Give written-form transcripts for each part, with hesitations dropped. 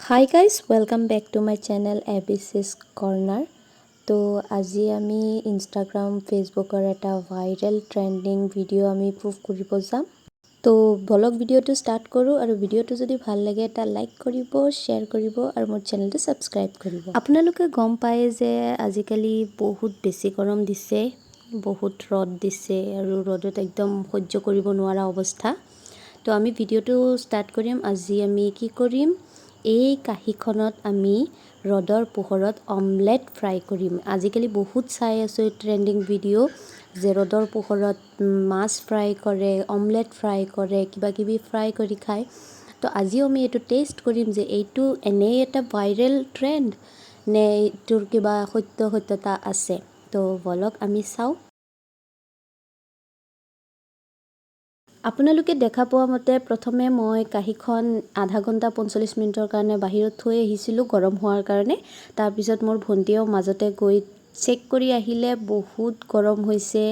Hi guys, welcome back to my channel ABC's Corner. তো আজি আমি ইনষ্টাগ্ৰাম ফেচবুকৰ এটা ভাইৰেল ট্ৰেণ্ডিং ভিডিঅ' আমি প্ৰুভ কৰিব যাম। তো ব্লগ ভিডিঅ'টো ষ্টাৰ্ট কৰোঁ আৰু ভিডিঅ'টো যদি ভাল লাগে এটা লাইক কৰিব, শ্বেয়াৰ কৰিব আৰু মোৰ চেনেলটো ছাবস্ক্ৰাইব কৰিব। আপোনালোকে গম পায় যে আজিকালি বহুত বেছি গৰম দিছে, বহুত ৰ'দ দিছে আৰু ৰ'দত একদম সহ্য কৰিব নোৱাৰা অৱস্থা। তো আমি ভিডিঅ'টো ষ্টাৰ্ট কৰিম। আজি আমি কি কৰিম, এই কাহিখনত আমি ৰ'দৰ পোহৰত অমলেট ফ্ৰাই কৰিম। আজিকালি বহুত চাই আছোঁ ট্ৰেণ্ডিং ভিডিঅ' যে ৰ'দৰ পোহৰত মাছ ফ্ৰাই কৰে, অমলেট ফ্ৰাই কৰে, কিবা কিবি ফ্ৰাই কৰি খায়। তো আজিও আমি এইটো টেষ্ট কৰিম যে এইটো এনেই এটা ভাইৰেল ট্ৰেণ্ড নে এইটোৰ কিবা সত্যতা আছে। তো বলক আমি চাওঁ। আপোনালোকে দেখা পোৱা মতে প্ৰথমে মই কাঁহীখন আধা ঘণ্টা 45 মিনিটৰ কাৰণে বাহিৰত থৈ আহিছিলোঁ গৰম হোৱাৰ কাৰণে। তাৰপিছত মোৰ ভণ্টিয়েও মাজতে গৈ চেক কৰি আহিলে বহুত গৰম হৈছে।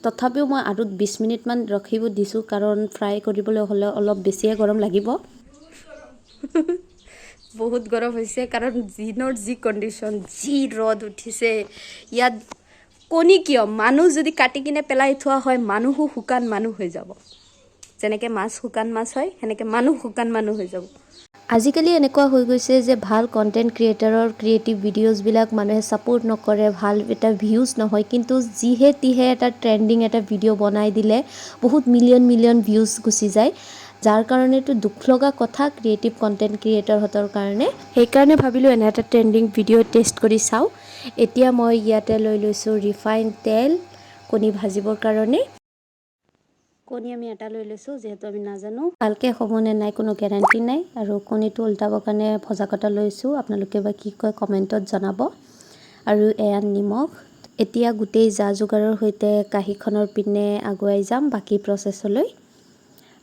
তথাপিও মই আৰু 20 মিনিটমান ৰখিব দিছোঁ, কাৰণ ফ্ৰাই কৰিবলৈ হ'লে অলপ বেছিয়ে গৰম লাগিব। বহুত গৰম হৈছে, কাৰণ দিনৰ যি কণ্ডিশ্যন, যি ৰ'দ উঠিছে ইয়াত। কণী কিয়, মানুহ যদি কাটি কিনে পেলাই থোৱা হয় মানুহো শুকান মানুহ হৈ যাব। যেনেকৈ মাছ শুকান মাছ হয়, সেনেকৈ মানুহ শুকান মানুহ হৈ যাব। আজিকালি এনেকুৱা হৈ গৈছে যে ভাল কণ্টেণ্ট ক্ৰিয়েটাৰৰ ক্ৰিয়েটিভ ভিডিঅ'জবিলাক মানুহে ছাপোৰ্ট নকৰে, ভাল এটা ভিউজ নহয়। কিন্তু যিহে তিহে এটা ট্ৰেণ্ডিং এটা ভিডিঅ' বনাই দিলে বহুত মিলিয়ন ভিউজ গুচি যায়, যাৰ কাৰণেতো দুখ লগা কথা ক্ৰিয়েটিভ কণ্টেণ্ট ক্ৰিয়েটৰহঁতৰ কাৰণে। সেইকাৰণে ভাবিলোঁ এনে এটা ট্ৰেণ্ডিং ভিডিঅ' টেষ্ট কৰি চাওঁ। এতিয়া মই ইয়াতে লৈ লৈছোঁ ৰিফাইন তেল কণী ভাজিবৰ কাৰণে। কণী আমি এটা লৈ লৈছোঁ, যিহেতু আমি নাজানো ভালকৈ হ'বনে নাই, কোনো গেৰাণ্টি নাই। আৰু কণীটো উল্টাবৰ কাৰণে ভজা কটা লৈছোঁ। আপোনালোকে বা কি কয় কমেণ্টত জনাব। আৰু এয়া নিমখ। এতিয়া গোটেই যা যোগাৰৰ সৈতে কাঁহীখনৰ পিনে আগুৱাই যাম বাকী প্ৰচেছলৈ।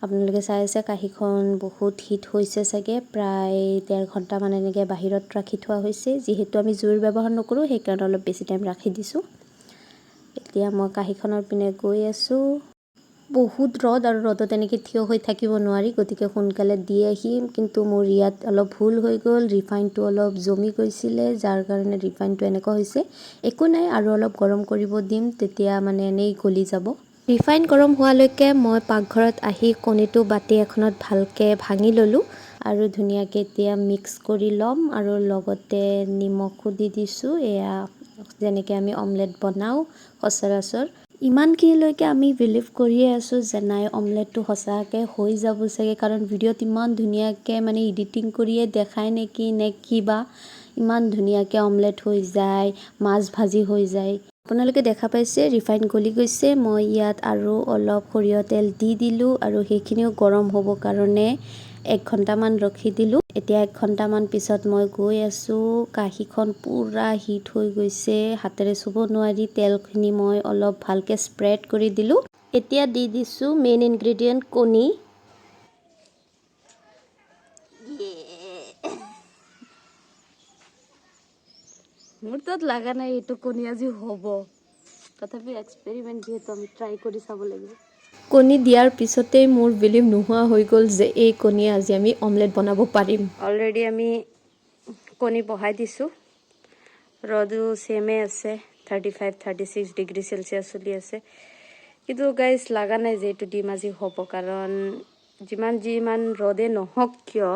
আপোনালোকে চাই আছে কাঁহীখন বহুত হিট হৈছে চাগে, প্ৰায় 1.5 ঘণ্টামান এনেকৈ বাহিৰত ৰাখি থোৱা হৈছে। যিহেতু আমি জুইৰ ব্যৱহাৰ নকৰোঁ, সেইকাৰণে অলপ বেছি টাইম ৰাখি দিছোঁ। এতিয়া মই কাঁহীখনৰ পিনে গৈ আছোঁ। বহুত ৰ'দ আৰু ৰ'দত এনেকৈ থিয় হৈ থাকিব নোৱাৰি, গতিকে সোনকালে দি আহিম। কিন্তু মোৰ ইয়াত অলপ ভুল হৈ গ'ল, ৰিফাইনটো অলপ জমি গৈছিলে, যাৰ কাৰণে ৰিফাইনটো এনেকুৱা হৈছে। একো নাই, আৰু অলপ গৰম কৰিব দিম, তেতিয়া মানে এনেই গলি যাব। ৰিফাইন গৰম হোৱালৈকে মই পাকঘৰত আহি কণীটো বাতি এখনত ভালকৈ ভাঙি ল'লোঁ আৰু ধুনীয়াকৈ এতিয়া মিক্স কৰি ল'ম। আৰু লগতে নিমখো দি দিছোঁ, এয়া যেনেকৈ আমি অমলেট বনাওঁ সচৰাচৰ। ইমানখিনিলৈকে আমি বিলিভ কৰিয়ে আছোঁ যে নাই অমলেটটো সঁচাকৈ হৈ যাব চাগে, কাৰণ ভিডিঅ'ত ইমান ধুনীয়াকৈ মানে এডিটিং কৰিয়ে দেখায় নেকি নে কিবা, ইমান ধুনীয়াকৈ অমলেট হৈ যায়, মাছ ভাজি হৈ যায়। আপোনালোকে দেখা পাইছে ৰিফাইন গলি গৈছে। মই ইয়াত আৰু অলপ সৰিয়হ তেল দি দিলোঁ আৰু সেইখিনিও গৰম হ'ব কাৰণে 1 ঘণ্টামান ৰখি দিলোঁ। এতিয়া 1 ঘণ্টামান পিছত মই গৈ আছোঁ। কাঁহীখন পূৰা হিট হৈ গৈছে, হাতেৰে চুব নোৱাৰি। তেলখিনি মই অলপ ভালকৈ স্প্ৰেড কৰি দিলোঁ। এতিয়া দি দিছোঁ মেইন ইনগ্ৰেডিয়েণ্ট কণী। মোৰ তাত লগা নাই এইটো কণী আজি হ'ব, তথাপি এক্সপেৰিমেণ্ট যিহেতু আমি ট্ৰাই কৰি চাব লাগিব। কণী দিয়াৰ পিছতেই মোৰ বিলিভ নোহোৱা হৈ গ'ল যে এই কণীয়ে আজি আমি অমলেট বনাব পাৰিম। অলৰেডি আমি কণী বহাই দিছোঁ। ৰ'দো ছেমে আছে, 35-36 ডিগ্ৰী চেলচিয়াছ চলি আছে। কিন্তু গাইজ লগা নাই যে এইটো ডিম আজি হ'ব, কাৰণ যিমান ৰ'দে নহওক কিয়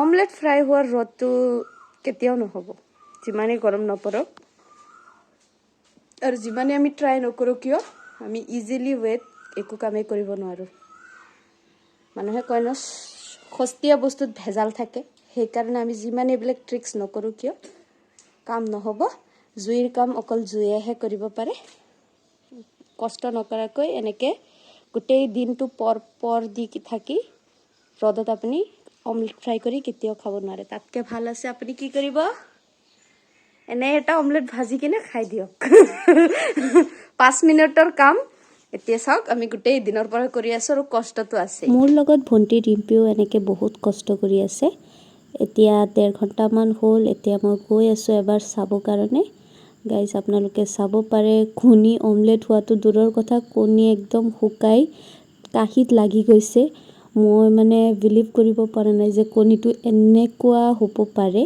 অমলেট ফ্ৰাই হোৱাৰ ৰ'দটো কেতিয়াও নহ'ব, যিমানেই গৰম নপৰক। আৰু যিমানেই আমি ট্ৰাই নকৰোঁ কিয়, আমি ইজিলি ৱেট একো কামেই কৰিব নোৱাৰোঁ। মানুহে কয় ন সস্তীয়া বস্তুত ভেজাল থাকে, সেইকাৰণে আমি যিমান এইবিলাক ট্ৰিক্স নকৰোঁ কিয় কাম নহ'ব। জুইৰ কাম অকল জুয়েহে কৰিব পাৰে। কষ্ট নকৰাকৈ এনেকৈ গোটেই দিনটো পৰ দি থাকি ৰ'দত আপুনি অমলেট ফ্ৰাই কৰি কেতিয়াও খাব নোৱাৰে। তাতকৈ ভাল আছে আপুনি কি কৰিব, এনে এটা অমলেট ভাজি কিনে খাই দিয়ক। 5 মিনিটৰ কাম। এতিয়া চাওক আমি গোটেই দিনৰ পৰা কৰি আছোঁ আৰু কষ্টটো আছে। মোৰ লগত ভণ্টি ৰিম্পিও এনেকৈ বহুত কষ্ট কৰি আছে। এতিয়া 1.5 ঘণ্টামান হ'ল। এতিয়া মই গৈ আছোঁ এবাৰ চাবৰ কাৰণে। গাইজ আপোনালোকে চাব পাৰে কণী অমলেট হোৱাটো দূৰৰ কথা, কণী একদম শুকাই কাঁহীত লাগি গৈছে। মই মানে বিলিভ কৰিব পৰা নাই যে কণীটো এনেকুৱা হ'ব পাৰে।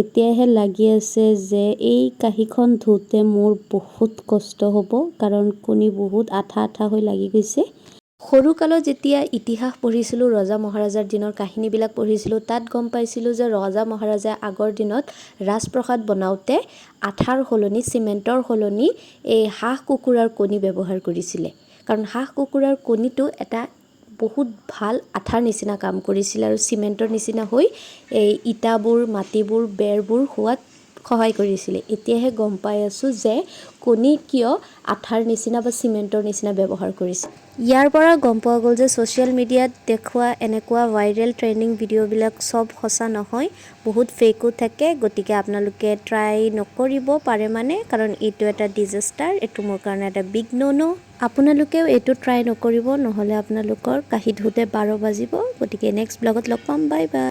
এতিয়াহে লাগি আছে যে এই কাঁহীখন ধুওঁতে মোৰ বহুত কষ্ট হ'ব, কাৰণ কণী বহুত আঠা আঠা হৈ লাগি গৈছে। সৰুকালত যেতিয়া ইতিহাস পঢ়িছিলোঁ, ৰজা মহাৰাজাৰ দিনৰ কাহিনীবিলাক পঢ়িছিলোঁ, তাত গম পাইছিলোঁ যে ৰজা মহাৰাজাই আগৰ দিনত ৰাজপ্ৰসাদ বনাওঁতে আঠাৰ সলনি, চিমেণ্টৰ সলনি এই হাঁহ কুকুৰাৰ কণী ব্যৱহাৰ কৰিছিলে। কাৰণ হাঁহ কুকুৰাৰ কণীটো এটা বহুত ভাল আঠাৰ নিচিনা কাম কৰিছিলে আৰু চিমেণ্টৰ নিচিনা হৈ এই ইটাবোৰ, মাটিবোৰ, বেৰবোৰ হোৱাত সহায় কৰিছিলে। এতিয়াহে গম পাই আছোঁ যে কণী কিয় আঠাৰ নিচিনা বা চিমেণ্টৰ নিচিনা ব্যৱহাৰ কৰিছে। ইয়াৰ পৰা গম পোৱা গ'ল যে ছ'চিয়েল মিডিয়াত দেখুওৱা এনেকুৱা ভাইৰেল ট্ৰেণ্ডিং ভিডিঅ'বিলাক চব সঁচা নহয়, বহুত ফেকো থাকে। গতিকে আপোনালোকে ট্ৰাই নকৰিব পাৰে মানে, কাৰণ এইটো এটা ডিজাষ্টাৰ, এইটো মোৰ কাৰণে এটা বিগ ন'। আপোনালোকেও এইটো ট্ৰাই নকৰিব, নহ'লে আপোনালোকৰ কাঁহী ধুওঁতে 12 বাজিব। গতিকে নেক্সট ব্লগত লগ পাম, বাই বাই।